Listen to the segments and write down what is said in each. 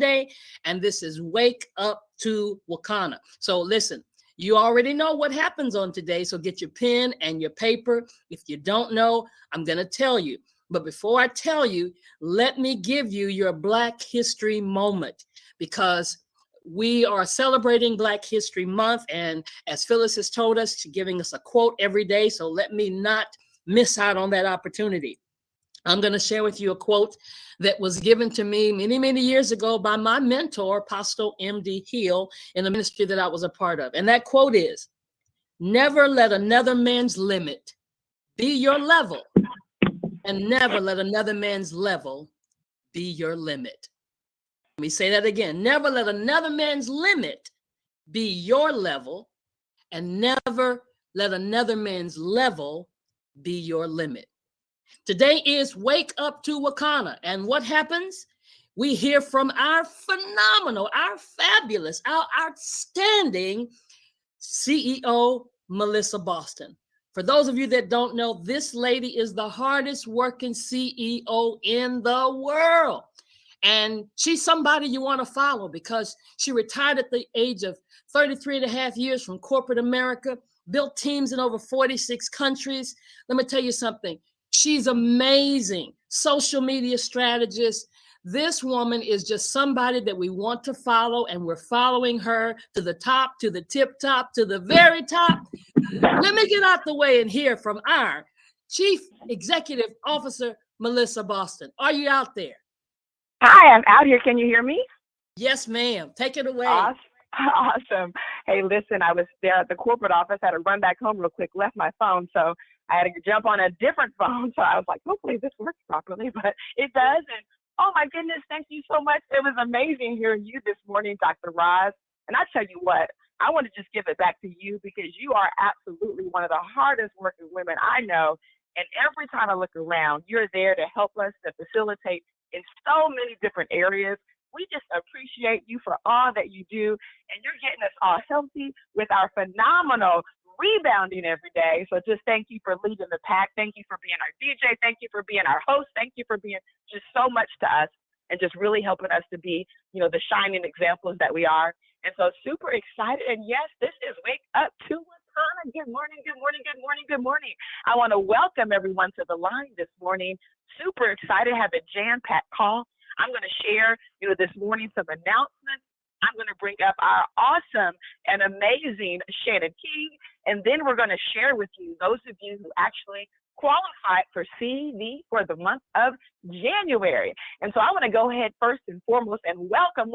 Monday, and this is Wake Up to Wakanna. So listen, you already know what happens on today, so get your pen and your paper. If you don't know, I'm going to tell you. But before I tell you, let me give you your Black History moment, because we are celebrating Black History Month. And as Phyllis has told us, she's giving us a quote every day. So let me not miss out on that opportunity. I'm going to share with you a quote that was given to me many, many years ago by my mentor, Apostle M.D. Hill, in the ministry that I was a part of. And that quote is, "Never let another man's limit be your level, and never let another man's level be your limit." Let me say that again. Never let another man's limit be your level, and never let another man's level be your limit. Today is Wake Up to Wakanna. And what happens? We hear from our phenomenal, our fabulous, our outstanding CEO, Meslissa Boston. For those of you that don't know, this lady is the hardest working CEO in the world. And she's somebody you want to follow, because she retired at the age of 33 and a half years from corporate America, built teams in over 46 countries. Let me tell you something. She's amazing. Social media strategist. This woman is just somebody that we want to follow, and we're following her to the top, to the tip top, to the very top. Let me get out the way and hear from our Chief Executive Officer, Meslissa Boston. Are you out there? Hi, I'm out here. Can you hear me? Yes, ma'am. Take it away. Awesome. Hey, listen, I was there at the corporate office, had to run back home real quick, left my phone, so I had to jump on a different phone. So I was like, hopefully this works properly, but it does. And oh my goodness, thank you so much. It was amazing hearing you this morning, Dr. Roz. And I tell you what, I want to just give it back to you, because you are absolutely one of the hardest working women I know. And every time I look around, you're there to help us, to facilitate in so many different areas. We just appreciate you for all that you do, and you're getting us all healthy with our phenomenal rebounding every day. So just thank you for leading the pack. Thank you for being our DJ. Thank you for being our host. Thank you for being just so much to us, and just really helping us to be, the shining examples that we are. And so super excited. And yes, this is Wake Up to Wakanna. Good morning, good morning, good morning, good morning. I want to welcome everyone to the line this morning. Super excited, have a jam-packed call. I'm going to share, this morning some announcements. I'm going to bring up our awesome and amazing Shannon King, and then we're going to share with you those of you who actually qualified for CV for the month of January. And so I want to go ahead first and foremost and welcome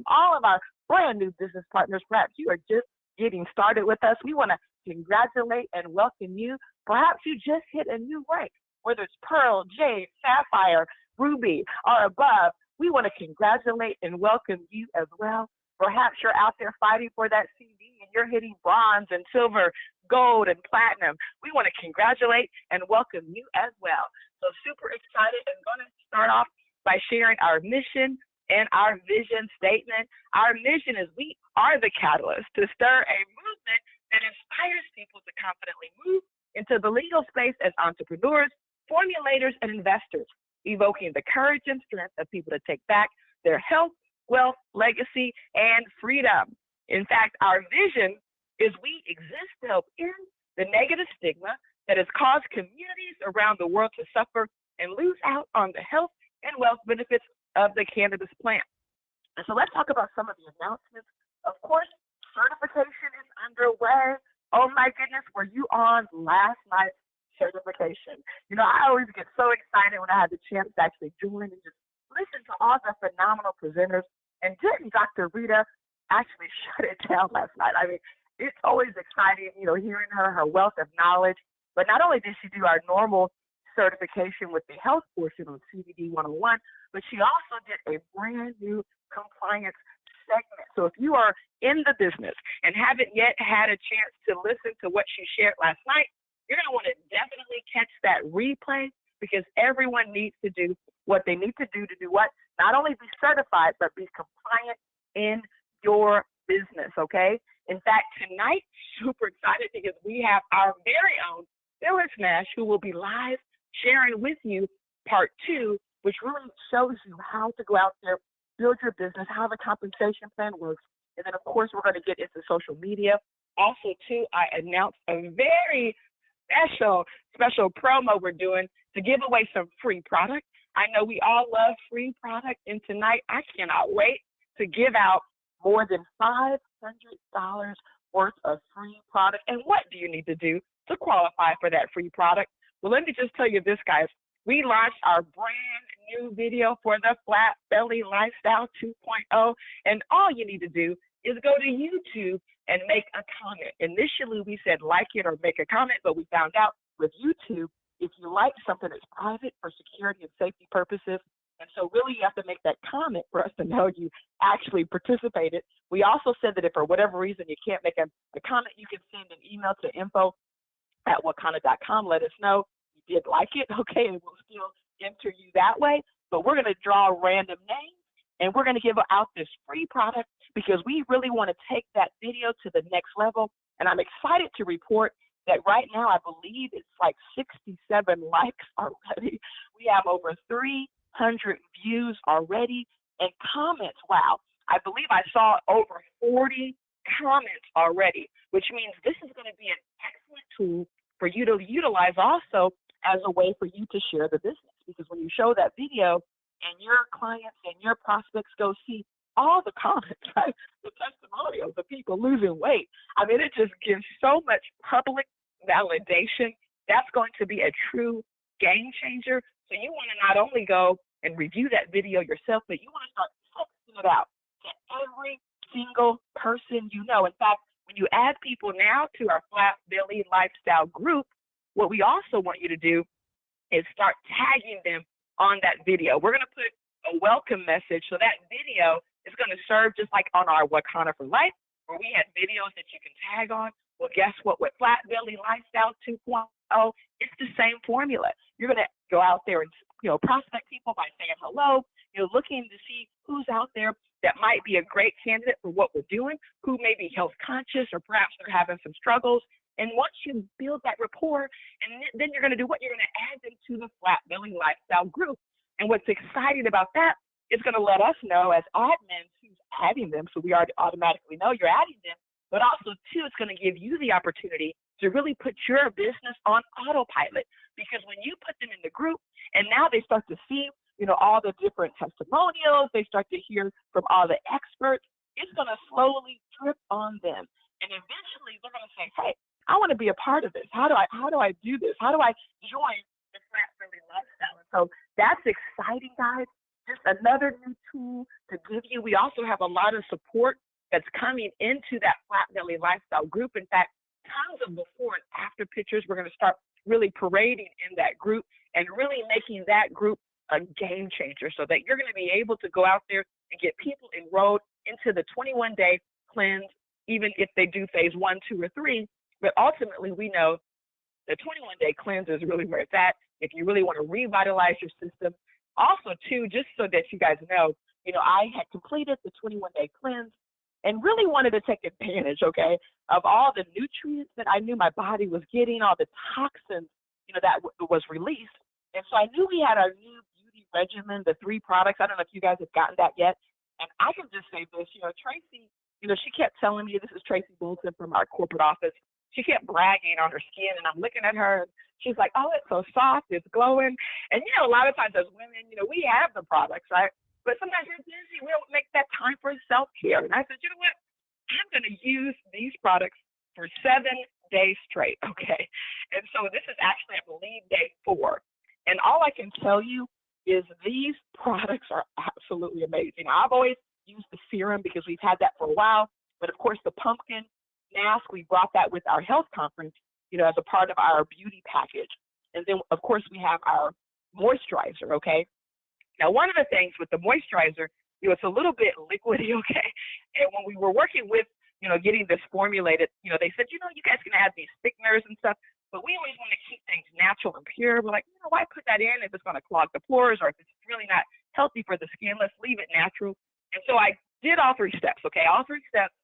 all of our brand new business partners. Perhaps you are just getting started with us. We want to congratulate and welcome you. Perhaps you just hit a new rank, whether it's Pearl, Jade, Sapphire, Ruby, or above. We want to congratulate and welcome you as well. Perhaps you're out there fighting for that CV and you're hitting bronze and silver, gold, and platinum. We want to congratulate and welcome you as well. So super excited, and going to start off by sharing our mission and our vision statement. Our mission is we are the catalyst to stir a movement that inspires people to confidently move into the legal space as entrepreneurs, formulators, and investors, evoking the courage and strength of people to take back their health, wealth, legacy, and freedom. In fact, our vision is we exist to help end the negative stigma that has caused communities around the world to suffer and lose out on the health and wealth benefits of the cannabis plant. And so let's talk about some of the announcements. Of course, certification is underway. Oh my goodness, were you on last night's certification? I always get so excited when I have the chance to actually join and just listen to all the phenomenal presenters. And didn't Dr. Rita actually shut it down last night? I mean, it's always exciting, hearing her wealth of knowledge. But not only did she do our normal certification with the health portion on CBD 101, but she also did a brand new compliance segment. So if you are in the business and haven't yet had a chance to listen to what she shared last night, you're going to want to definitely catch that replay, because everyone needs to do what they need to do what? Not only be certified, but be compliant in your business, okay? In fact, tonight, super excited because we have our very own Phyllis Nash, who will be live sharing with you part 2, which really shows you how to go out there build your business, how the compensation plan works. And then, of course, we're going to get into social media. Also, too, I announced a very special promo we're doing to give away some free product. I know we all love free product, and tonight I cannot wait to give out more than $500 worth of free product. And what do you need to do to qualify for that free product? Well, let me just tell you this, guys. We launched our brand new video for the Flat Belly Lifestyle 2.0, and all you need to do is go to YouTube and make a comment. Initially, we said like it or make a comment, but we found out with YouTube, if you like something that's private for security and safety purposes, and so really you have to make that comment for us to know you actually participated. We also said that if for whatever reason you can't make a comment, you can send an email to info@wakanna.com. Let us know you did like it, okay, and we'll still enter you that way. But we're going to draw random names, and we're going to give out this free product because we really want to take that video to the next level. And I'm excited to report that right now, I believe it's like 67 likes already. We have over 300 views already, and comments. Wow. I believe I saw over 40 comments already, which means this is going to be an excellent tool for you to utilize also as a way for you to share the business. Because when you show that video and your clients and your prospects go see all the comments, right? The testimonials of people losing weight. I mean, it just gives so much public validation. That's going to be a true game changer. So you want to not only go and review that video yourself, but you want to start texting it out to every single person you know. In fact, when you add people now to our Flat Belly Lifestyle group, what we also want you to do is start tagging them on that video. We're going to put a welcome message. So that video is going to serve just like on our Wakanna for Life, where we had videos that you can tag on. Well, guess what? With Flat Belly Lifestyle 2.0, it's the same formula. You're going to go out there and prospect people by saying hello. You're looking to see who's out there that might be a great candidate for what we're doing, who may be health conscious or perhaps they're having some struggles. And once you build that rapport, and then you're going to do what? You're going to add them to the Flat Belly Lifestyle group. And what's exciting about that is going to let us know as admins who's adding them, so we already automatically know you're adding them, but also, too, it's going to give you the opportunity to really put your business on autopilot. Because when you put them in the group, and now they start to see, all the different testimonials, they start to hear from all the experts, it's going to slowly drip on them. And eventually, they're going to say, hey, I want to be a part of this. How do I do this? How do I join the Flat Belly Lifestyle? And so that's exciting, guys. Just another new tool to give you. We also have a lot of support that's coming into that Flat Belly Lifestyle group. In fact, tons of before and after pictures. We're going to start really parading in that group and really making that group a game changer so that you're going to be able to go out there and get people enrolled into the 21-day cleanse, even if they do phase 1, 2, or 3. But ultimately, we know the 21-day cleanse is really where it's at if you really want to revitalize your system. Also, too, just so that you guys know, I had completed the 21-day cleanse and really wanted to take advantage, okay, of all the nutrients that I knew my body was getting, all the toxins, that was released. And so I knew we had our new beauty regimen, the 3 products. I don't know if you guys have gotten that yet. And I can just say this, Tracy, she kept telling me, this is Tracy Bolton from our corporate office. She kept bragging on her skin, and I'm looking at her, and she's like, oh, it's so soft, it's glowing. And, a lot of times as women, we have the products, right? But sometimes we're busy. We don't make that time for self-care. And I said, you know what? I'm going to use these products for 7 days straight, okay? And so this is actually, I believe, day 4. And all I can tell you is these products are absolutely amazing. I've always used the serum because we've had that for a while. But, of course, the pumpkin mask, we brought that with our health conference, as a part of our beauty package. And then, of course, we have our moisturizer, okay? Now, one of the things with the moisturizer, it's a little bit liquidy, okay? And when we were working with, getting this formulated, they said, you guys can add these thickeners and stuff, but we always want to keep things natural and pure. We're like, why put that in if it's going to clog the pores or if it's really not healthy for the skin? Let's leave it natural. And so I did all 3 steps, okay? All 3 steps.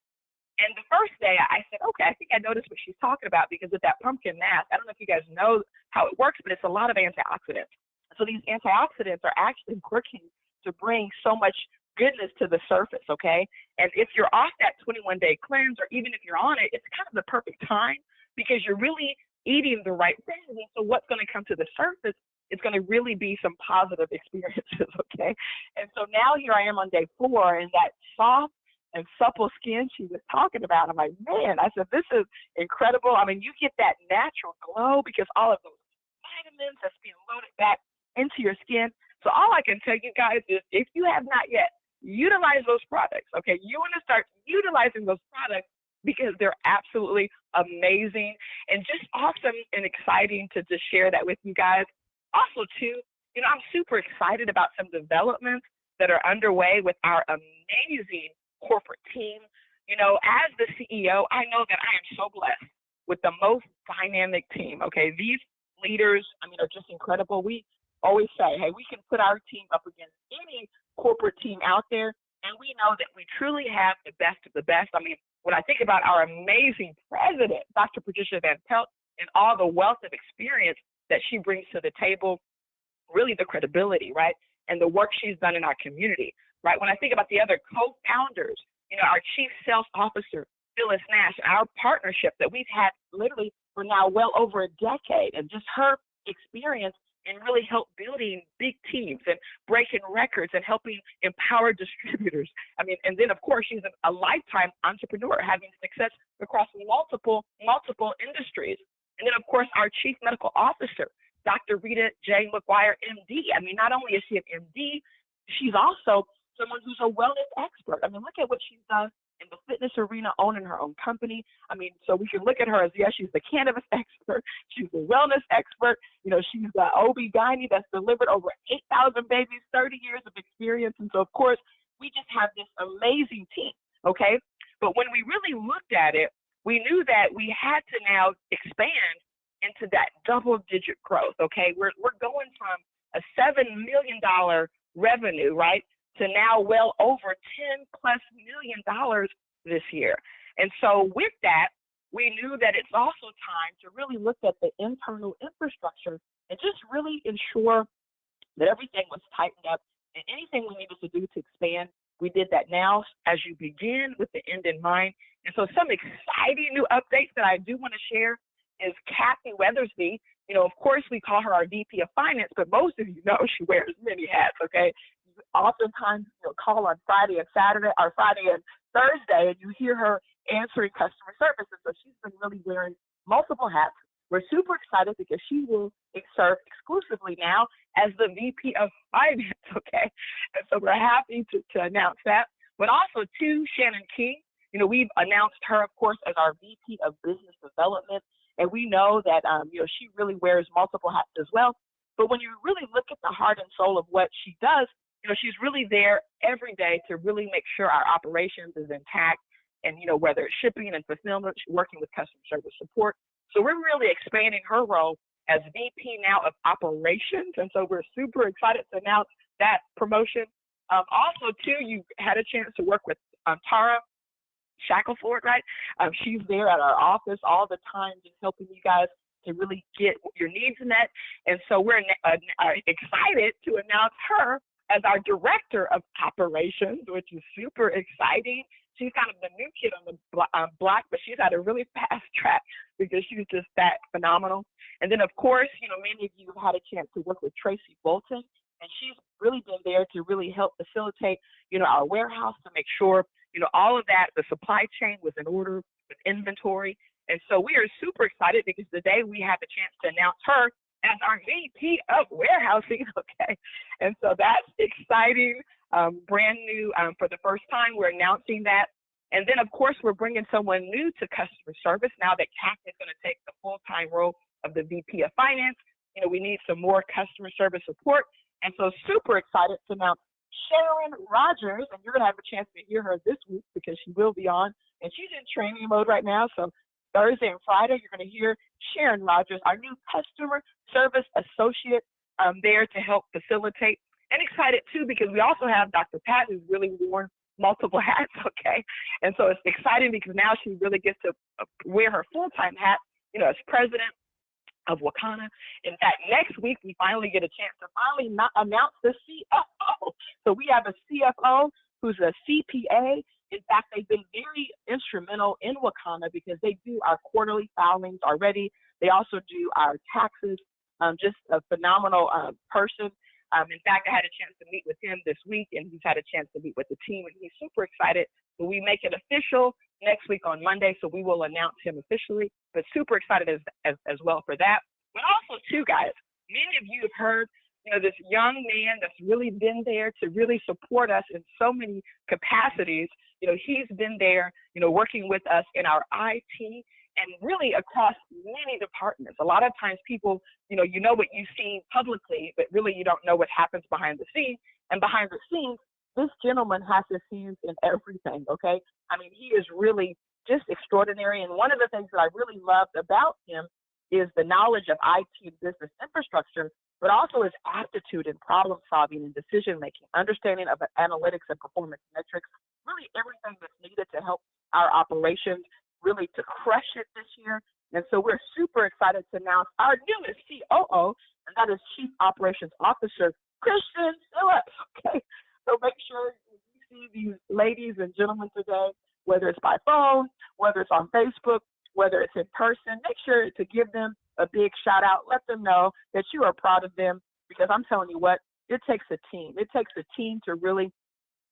And the first day I said, okay, I think I noticed what she's talking about because of that pumpkin mask. I don't know if you guys know how it works, but it's a lot of antioxidants. So these antioxidants are actually working to bring so much goodness to the surface, okay? And if you're off that 21-day cleanse, or even if you're on it, it's kind of the perfect time because you're really eating the right things. And so what's going to come to the surface is going to really be some positive experiences, okay? And so now here I am on day 4, and that soft and supple skin she was talking about, I'm like, man, I said, this is incredible. I mean, you get that natural glow because all of those vitamins that's being loaded back into your skin. So all I can tell you guys is, if you have not yet, utilize those products, okay? You want to start utilizing those products because they're absolutely amazing and just awesome and exciting to just share that with you guys. Also, too, you know, I'm super excited about some developments that are underway with our amazing corporate team. You know, as the CEO, I know that I am so blessed with the most dynamic team, okay? These leaders, I mean, are just incredible. We always say, hey, we can put our team up against any corporate team out there, and we know that we truly have the best of the best. I mean, when I think about our amazing president, Dr. Patricia Van Pelt, and all the wealth of experience that she brings to the table, really the credibility, right? And the work she's done in our community, right? When I think about the other co-founders, you know, our chief sales officer, Phyllis Nash, our partnership that we've had literally for now well over a decade, and just her experience and really help building big teams and breaking records and helping empower distributors. I mean, and then of course she's a lifetime entrepreneur, having success across multiple industries. And then of course our chief medical officer, Dr. Rita J. McGuire, MD. I mean, not only is she an MD, she's also someone who's a wellness expert. I mean, look at what she's done in the fitness arena, owning her own company. I mean, so we can look at her as, yes, she's the cannabis expert, she's the wellness expert, you know, she's the OB-GYN that's delivered over 8,000 babies, 30 years of experience. And so, of course, we just have this amazing team, okay? But when we really looked at it, we knew that we had to now expand into that double-digit growth, okay? We're going from a $7 million revenue, right, to now well over $10+ million this year. And so with that, we knew that it's also time to really look at the internal infrastructure and just really ensure that everything was tightened up, and anything we needed to do to expand, we did that now as you begin with the end in mind. And so some exciting new updates that I do want to share is Kathy Weathersby. You know, of course, we call her our VP of Finance, but most of you know she wears many hats, okay? Oftentimes, you know, call on Friday and Saturday, or Friday and Thursday, and you hear her answering customer service. And so she's been really wearing multiple hats. We're super excited because she will serve exclusively now as the VP of Finance, okay? And so we're happy to announce that. But also, too, Shannon King, you know, we've announced her, of course, as our VP of Business Development. And we know that, you know, she really wears multiple hats as well. But when you really look at the heart and soul of what she does, you know, she's really there every day to really make sure our operations is intact, and, you know, whether it's shipping and fulfillment, working with customer service support. So we're really expanding her role as VP now of Operations. And so we're super excited to announce that promotion. Also, too, you had a chance to work with Tara Shackelford, right? She's there at our office all the time, just helping you guys to really get your needs met. And so we're excited to announce her as our Director of Operations, which is super exciting. She's kind of the new kid on the block, but she's had a really fast track because she's just that phenomenal. And then, of course, you know, many of you have had a chance to work with Tracy Bolton, and she's really been there to really help facilitate, you know, our warehouse to make sure, you know, all of that, the supply chain was in order with inventory. And so we are super excited because today we have a chance to announce her as our VP of Warehousing, okay? And so that's exciting, brand new for the first time. We're announcing that. And then, of course, we're bringing someone new to customer service now that Kathy is going to take the full-time role of the VP of Finance. You know, we need some more customer service support. And so super excited to announce Sharon Rogers, and you're going to have a chance to hear her this week because she will be on, and she's in training mode right now. So Thursday and Friday, you're going to hear Sharon Rogers, our new customer service associate, there to help facilitate. And excited, too, because we also have Dr. Pat, who's really worn multiple hats, okay? And so it's exciting because now she really gets to wear her full-time hat, you know, as president of Wakanna. In fact, next week, we finally get a chance to finally announce the CFO. So we have a CFO who's a CPA. In fact, they've been very instrumental in Wakanna because they do our quarterly filings already. They also do our taxes. Just a phenomenal person. In fact, I had a chance to meet with him this week, and he's had a chance to meet with the team, and he's super excited. But we make it official next week on Monday, so we will announce him officially. But super excited as well for that. But also, too, guys, many of you have heard, this young man that's really been there to really support us in so many capacities. He's been there, working with us in our IT and really across many departments. A lot of times people, you know what you see publicly, but really you don't know what happens behind the scenes. And behind the scenes, this gentleman has his hands in everything, okay? I mean, he is really just extraordinary. And one of the things that I really loved about him is the knowledge of IT and business infrastructure, but also his aptitude in problem solving and decision making, understanding of analytics and performance metrics, really everything that's needed to help our operations really to crush it this year. And so we're super excited to announce our newest COO, and that is Chief Operations Officer Christian Phillips. Okay, so make sure you see these ladies and gentlemen today, whether it's by phone, whether it's on Facebook, whether it's in person, make sure to give them a big shout out. Let them know that you are proud of them, because I'm telling you what, it takes a team. It takes a team to really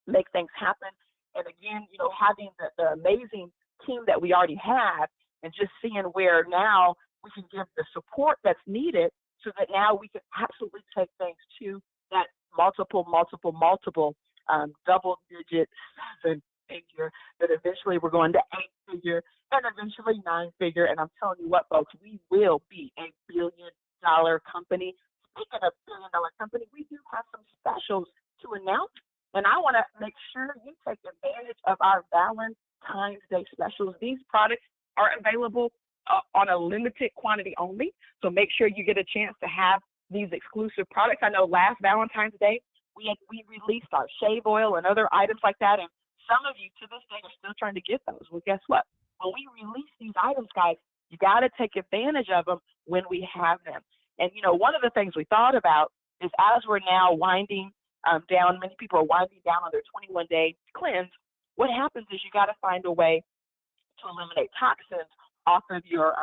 make things happen. And again, having the amazing team that we already have, and just seeing where now we can give the support that's needed so that now we can absolutely take things to that multiple double-digit 7-figure, that eventually we're going to 8-figure, and eventually 9-figure. And I'm telling you what, folks, we will be a billion-dollar company. Speaking of billion-dollar company, we do have some specials to announce, and I want to make sure you take advantage of our Valentine's Day specials. These products are available on a limited quantity only, so make sure you get a chance to have these exclusive products. I know last Valentine's Day, we released our shave oil and other items like that, and some of you to this day are still trying to get those. Well, guess what? When we release these items, guys, you got to take advantage of them when we have them. And, one of the things we thought about is, as we're now winding down, many people are winding down on their 21-day cleanse, what happens is you got to find a way to eliminate toxins off of your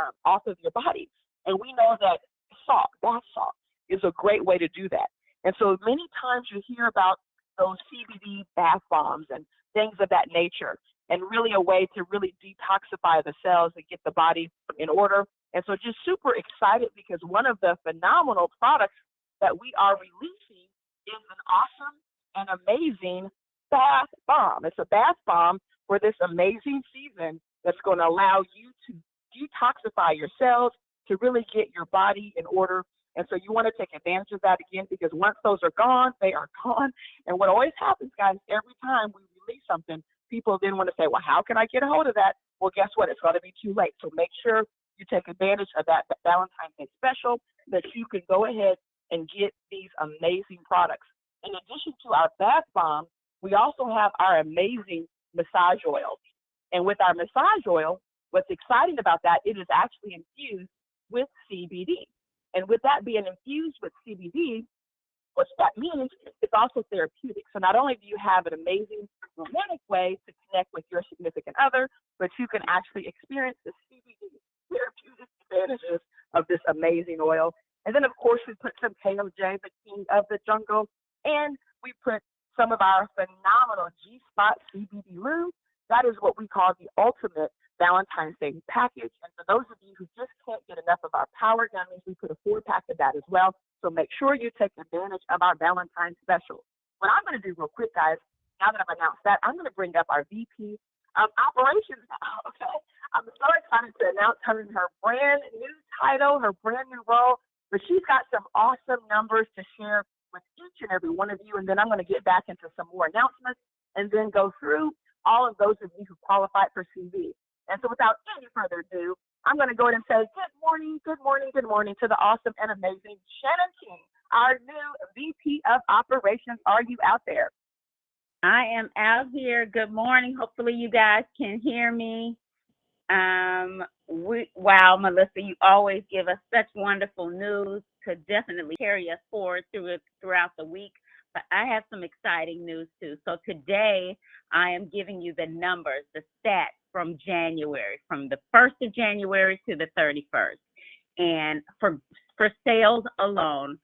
body. And we know that bath salt, is a great way to do that. And so many times you hear about those CBD bath bombs and things of that nature, and really a way to really detoxify the cells and get the body in order. And so just super excited, because one of the phenomenal products that we are releasing is an awesome and amazing bath bomb. It's a bath bomb for this amazing season that's going to allow you to detoxify your cells, to really get your body in order. And so you want to take advantage of that again, because once those are gone, they are gone. And what always happens, guys, every time we release something, people then want to say, well, how can I get a hold of that? Well, guess what? It's going to be too late. So make sure you take advantage of that Valentine's Day special, that you can go ahead and get these amazing products. In addition to our bath bomb, we also have our amazing massage oil. And with our massage oil, what's exciting about that, it is actually infused with CBD. And with that being infused with CBD, what that means, it's also therapeutic. So not only do you have an amazing romantic way to connect with your significant other, but you can actually experience the CBD therapeutic advantages of this amazing oil. And then, of course, we put some KOJ, the king of the jungle, and we put some of our phenomenal G-Spot CBD lube. That is what we call the ultimate Valentine's Day package. And for those of you who just can't get enough of our power gummies, we put a 4-pack of that as well. So make sure you take advantage of our Valentine's special. What I'm going to do real quick, guys, now that I've announced that, I'm going to bring up our VP of Operations now, okay? I'm so excited to announce her in her brand new title, her brand new role, but she's got some awesome numbers to share with each and every one of you. And then I'm going to get back into some more announcements and then go through all of those of you who qualified for CV. And so without any further ado, I'm going to go ahead and say good morning to the awesome and amazing Shannon King, our new VP of Operations. Are you out there? I am out here. Good morning. Hopefully you guys can hear me. Wow, Meslissa, you always give us such wonderful news to definitely carry us forward throughout the week. I have some exciting news too. So today I am giving you the numbers, the stats from January, from the 1st of January to the 31st. And for sales alone,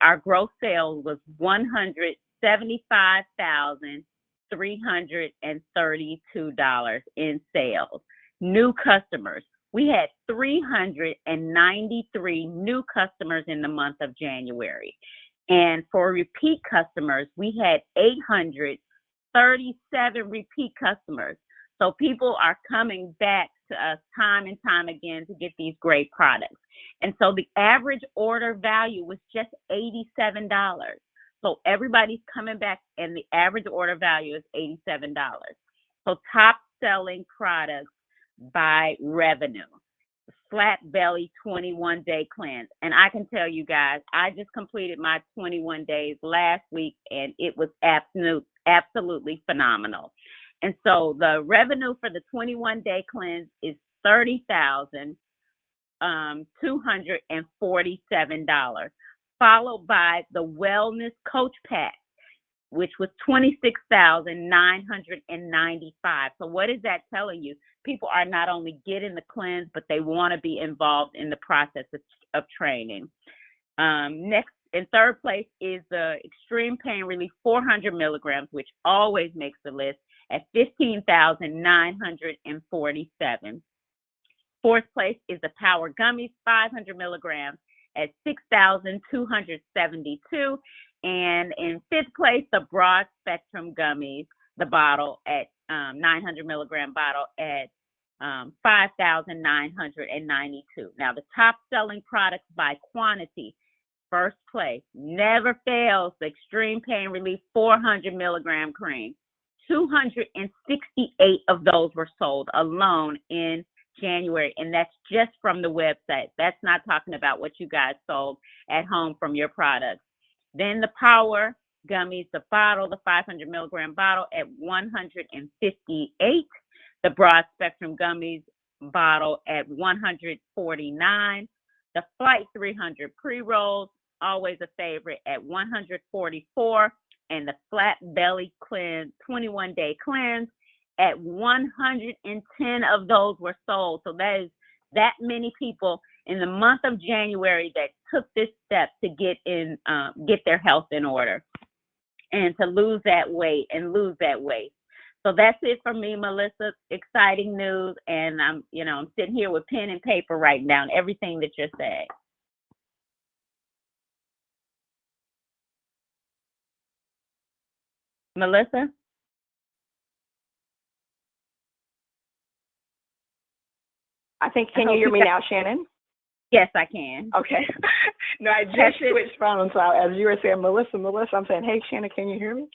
our gross sales was $175,332 in sales. New customers, we had 393 new customers in the month of January. And for repeat customers, we had 837 repeat customers. So people are coming back to us time and time again to get these great products. And so the average order value was just $87. So everybody's coming back and the average order value is $87. So top selling products by revenue. Flat Belly 21-day cleanse. And I can tell you guys, I just completed my 21 days last week and it was absolutely phenomenal. And so the revenue for the 21-day cleanse is $30,247, followed by the Wellness Coach Pack, which was $26,995. So what is that telling you? People are not only getting the cleanse, but they want to be involved in the process of training. Next, in third place is the Extreme Pain Relief 400 milligrams, which always makes the list at $15,947. Fourth place is the Power Gummies 500 milligrams at $6,272. And in fifth place, the Broad Spectrum Gummies, the bottle at 900 milligram bottle at $5,992. Now, the top selling products by quantity, first place, never fails, the Extreme Pain Relief 400 milligram cream. 268 of those were sold alone in January, and that's just from the website. That's not talking about what you guys sold at home from your products. Then the Power Gummies, the bottle, the 500 milligram bottle at $158. The Broad Spectrum Gummies bottle at $149. The Flight 300 pre-rolls, always a favorite, at $144. And the Flat Belly Cleanse 21-day cleanse at 110 of those were sold. So that is that many people in the month of January that took this step to get their health in order and to lose that weight. So that's it for me, Melissa. Exciting news, and I'm sitting here with pen and paper writing down everything that you're saying. Melissa? I think, can you hear me now, Shannon? Yes, I can. Okay. No, I just switched phones. So as you were saying, Melissa, I'm saying, hey, Shannon, can you hear me?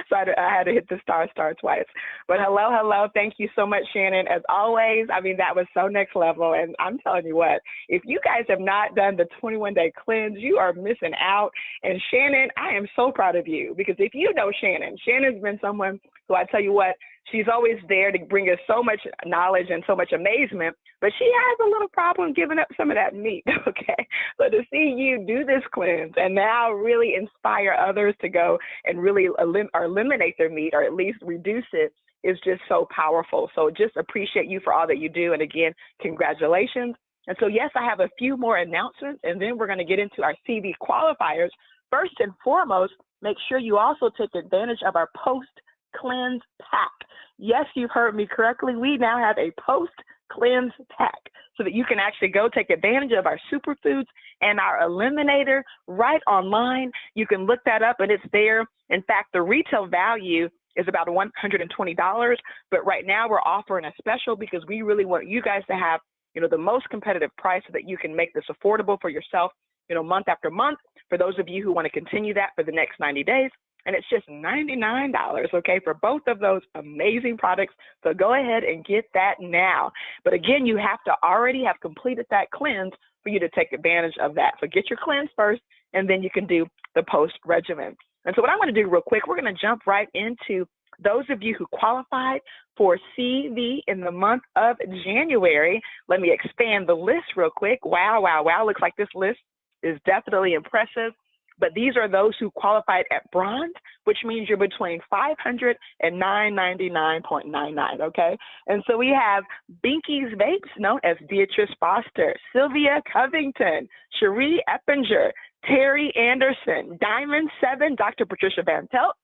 So I had to hit the star twice. But hello. Thank you so much, Shannon. As always, I mean, that was so next level. And I'm telling you what, if you guys have not done the 21-day cleanse, you are missing out. And Shannon, I am so proud of you, because if you know Shannon's been someone who, I tell you what, she's always there to bring us so much knowledge and so much amazement, but she has a little problem giving up some of that meat, okay? So to see you do this cleanse and now really inspire others to go and really eliminate their meat, or at least reduce it, is just so powerful. So just appreciate you for all that you do. And again, congratulations. And so, yes, I have a few more announcements, and then we're going to get into our CV qualifiers. First and foremost, make sure you also take advantage of our post-cleanse pack. Yes, you've heard me correctly. We now have a post-cleanse pack so that you can actually go take advantage of our superfoods and our eliminator right online. You can look that up and it's there. In fact, the retail value is about $120, but right now we're offering a special because we really want you guys to have, the most competitive price so that you can make this affordable for yourself, month after month, for those of you who want to continue that for the next 90 days. And it's just $99, okay, for both of those amazing products. So go ahead and get that now. But again, you have to already have completed that cleanse for you to take advantage of that. So get your cleanse first, and then you can do the post regimen. And so what I want to do real quick, we're going to jump right into those of you who qualified for CV in the month of January. Let me expand the list real quick. Wow. Looks like this list is definitely impressive. but these are those who qualified at bronze, which means you're between 500 and 999.99, okay? And so we have Binky's Vapes, known as Beatrice Foster, Sylvia Covington, Cherie Eppinger, Terry Anderson, Diamond 7, Dr. Patricia Van Pelt,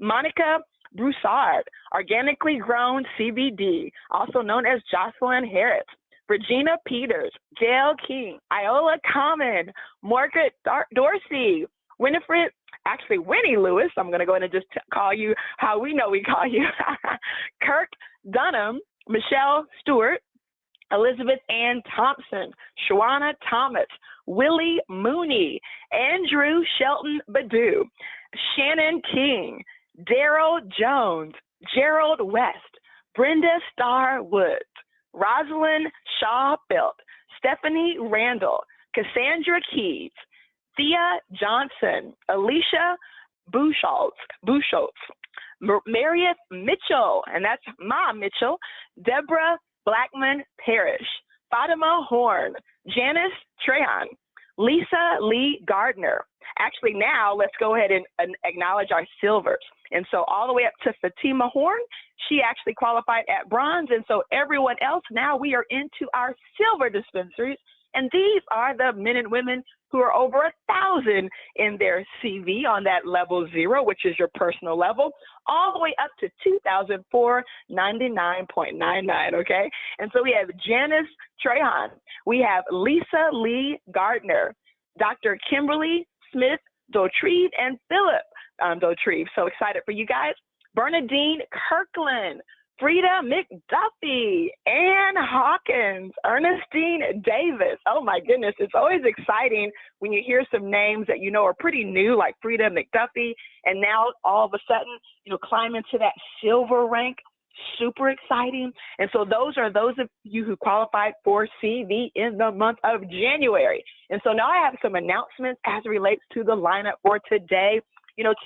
Monica Broussard, Organically Grown CBD, also known as Jocelyn Harris, Regina Peters, Gail King, Iola Common, Margaret Dorsey, Winnie Lewis, I'm going to go ahead and just call you how we know we call you, Kirk Dunham, Michelle Stewart, Elizabeth Ann Thompson, Shawana Thomas, Willie Mooney, Andrew Shelton Badu, Shannon King, Daryl Jones, Gerald West, Brenda Starr Woods, Rosalind Shaw Belt, Stephanie Randall, Cassandra Keys, Thea Johnson, Alicia Buchholz, Marieth Mitchell, and that's Ma Mitchell, Deborah Blackman Parrish, Fatima Horn, Janice Trehan, Lisa Lee Gardner. Actually, now let's go ahead and acknowledge our silvers. And so all the way up to Fatima Horn, she actually qualified at bronze. And so everyone else, now we are into our silver dispensaries. And these are the men and women who are over 1,000 in their CV on that level 0, which is your personal level, all the way up to 2,499.99, okay? And so we have Janice Trehan, we have Lisa Lee Gardner, Dr. Kimberly Smith Dautrieve, and Philip Dautrieve. So excited for you guys. Bernadine Kirkland, Frida McDuffie, Ann Hawkins, Ernestine Davis. Oh my goodness, it's always exciting when you hear some names that you know are pretty new, like Frida McDuffie, and now all of a sudden, climb into that silver rank. Super exciting. And so those are those of you who qualified for CV in the month of January. And so now I have some announcements as it relates to the lineup for today.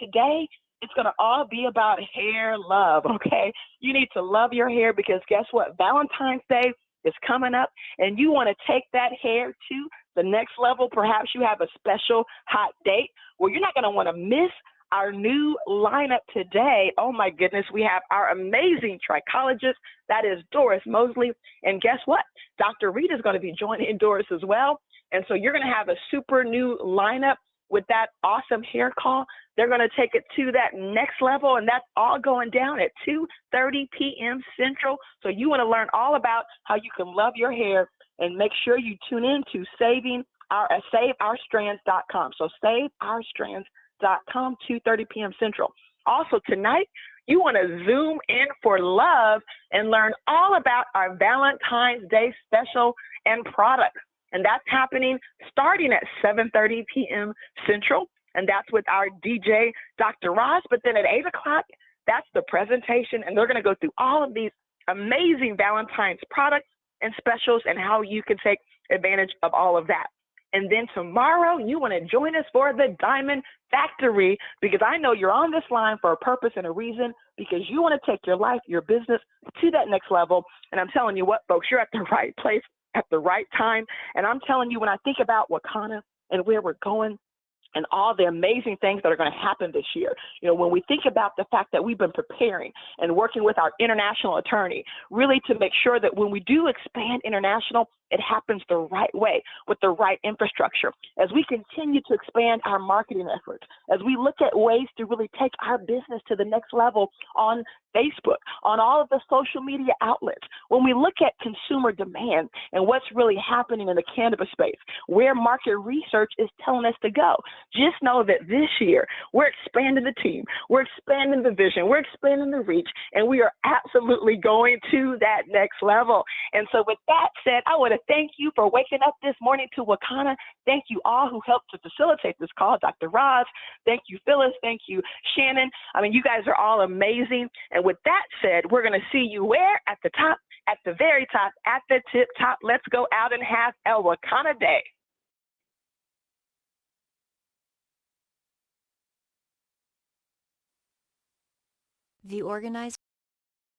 Today, it's going to all be about hair love, okay? You need to love your hair because guess what? Valentine's Day is coming up and you want to take that hair to the next level. Perhaps you have a special hot date. Well, you're not going to want to miss our new lineup today. Oh my goodness, we have our amazing trichologist, that is Doris Mosley. And guess what? Dr. Reed is going to be joining Doris as well. And so you're going to have a super new lineup with that awesome hair call. They're going to take it to that next level, and that's all going down at 2:30 p.m. Central. So you want to learn all about how you can love your hair, and make sure you tune in to SaveOurStrands.com. So SaveOurStrands.com, 2:30 p.m. Central. Also tonight, you want to zoom in for love and learn all about our Valentine's Day special and products. And that's happening starting at 7:30 p.m. Central. And that's with our DJ, Dr. Ross. But then at 8 o'clock, that's the presentation. And they're going to go through all of these amazing Valentine's products and specials and how you can take advantage of all of that. And then tomorrow, you want to join us for the Diamond Factory, because I know you're on this line for a purpose and a reason, because you want to take your life, your business to that next level. And I'm telling you what, folks, you're at the right place at the right time. And I'm telling you, when I think about Wakanna and where we're going, and all the amazing things that are going to happen this year. When we think about the fact that we've been preparing and working with our international attorney, really to make sure that when we do expand international, it happens the right way with the right infrastructure. As we continue to expand our marketing efforts, as we look at ways to really take our business to the next level on Facebook, on all of the social media outlets, when we look at consumer demand and what's really happening in the cannabis space, where market research is telling us to go, just know that this year we're expanding the team, we're expanding the vision, we're expanding the reach, and we are absolutely going to that next level. And so with that said, I want to thank you for waking up this morning to Wakanna. Thank you all who helped to facilitate this call. Dr. Roz, thank you, Phyllis, thank you, Shannon. You guys are all amazing. And with that said, we're going to see you where? At the top, at the very top, at the tip top. Let's go out and have a Wakanna day. The organizer